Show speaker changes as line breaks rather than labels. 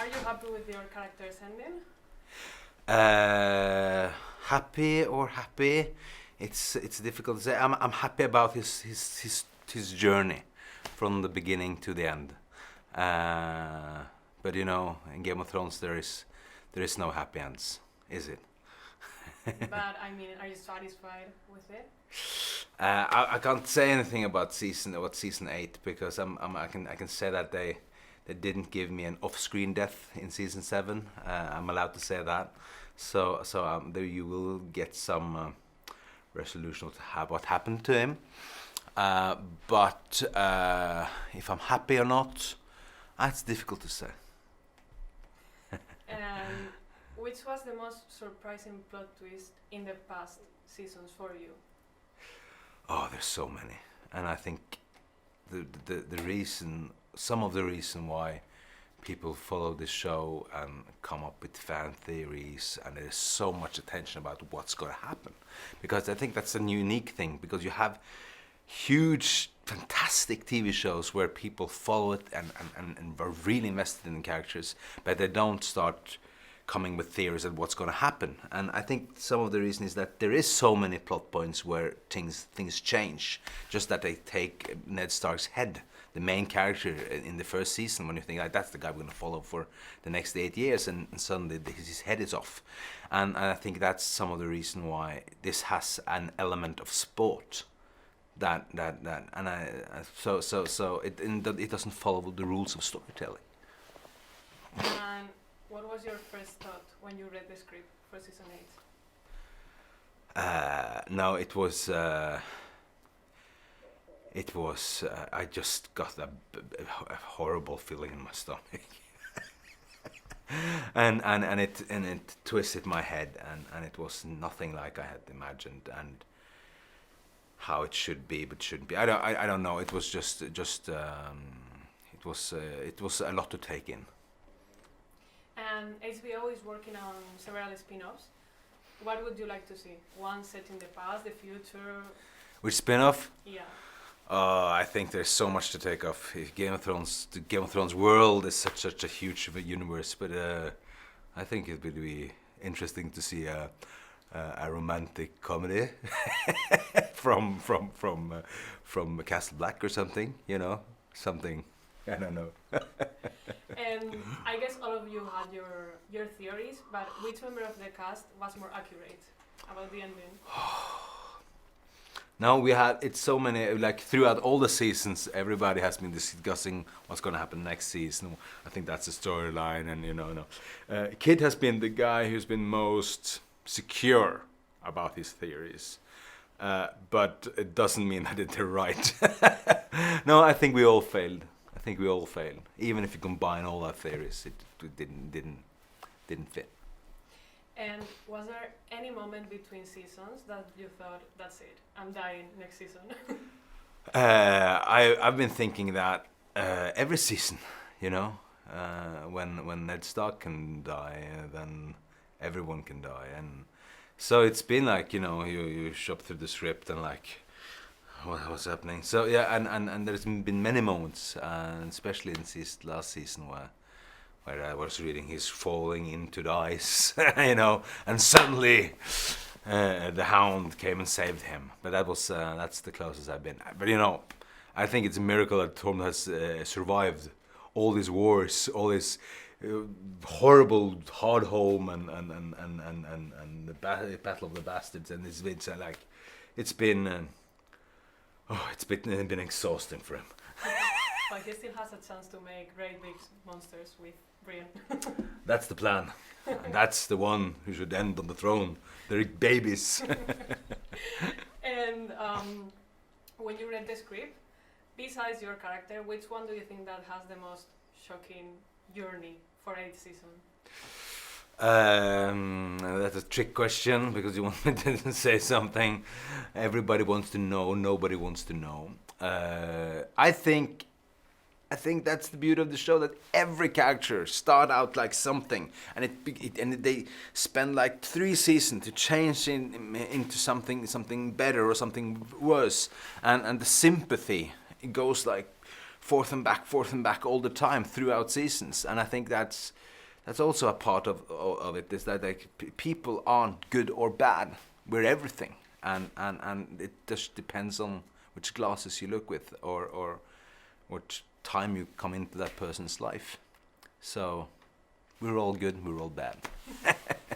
Are you happy with your character's ending?
Happy or happy? It's difficult to say. I'm happy about his journey from the beginning to the end. But you know, in Game of Thrones there is no happy ends, is it?
But I mean, are you satisfied with it?
I can't say anything about season 8 because I can say that they didn't give me an off-screen death in season 7. I'm allowed to say that. So there you will get some resolution of what happened to him. But if I'm happy or not, that's difficult to say.
And which was the most surprising plot twist in the past seasons for you?
Oh, there's so many, and I think the reason, some of the reason why people follow this show and come up with fan theories, and there's so much attention about what's going to happen, because I think that's a unique thing, because you have huge, fantastic TV shows where people follow it and are really invested in the characters, but they don't start coming with theories of what's going to happen. And I think some of the reason is that there is so many plot points where things change, just that they take Ned Stark's head, the main character in the first season, when you think like that's the guy we're going to follow for the next 8 years, and suddenly his head is off. And I think that's some of the reason why this has an element of sport. So it doesn't follow the rules of storytelling.
And what was your first thought when you read the script for season 8?
No, it was. I just got a horrible feeling in my stomach, and it twisted my head, and it was nothing like I had imagined, and how it should be, but shouldn't be. I don't know. It was just it was a lot to take in.
And HBO is working on several spin-offs. What would you like to see? One set in the past, the future?
Which spin-off?
Yeah.
I think there's so much to take off. The Game of Thrones world is such a huge universe, but I think it would be interesting to see a romantic comedy from Castle Black or something. You know, something. I don't know.
And I guess all of you had your theories, but which member of the cast was more accurate about the ending?
No, it's so many, like throughout all the seasons, everybody has been discussing what's going to happen next season. I think that's the storyline, and Kid has been the guy who's been most secure about his theories, but it doesn't mean that they're right. No, I think we all failed. Even if you combine all our theories, it didn't fit.
And was there any moment between seasons that you thought, that's it, I'm dying next season?
I've been thinking that every season, when Ned Stark can die, then everyone can die, and so it's been like you shop through the script and like what's happening. So yeah, and there's been many moments, especially in last season where I was reading he's falling into the ice, and suddenly the Hound came and saved him. But that's the closest I've been. But I think it's a miracle that Tormund has survived all these wars, all this horrible Hardhome and the Battle of the Bastards, and it's been exhausting for him.
But he still has a chance to make great big monsters with Brienne.
That's the plan. And that's the one who should end on the throne. They're babies.
And when you read the script, besides your character, which one do you think that has the most shocking journey for 8th season?
That's a trick question, because you want me to say something. Everybody wants to know, nobody wants to know. I think that's the beauty of the show, that every character start out like something, and they spend like 3 seasons to change into something better or something worse, and the sympathy, it goes like forth and back all the time throughout seasons. And I think that's also a part of it, is that like people aren't good or bad. We're everything, and it just depends on which glasses you look with, or what time you come into that person's life. So we're all good, we're all bad.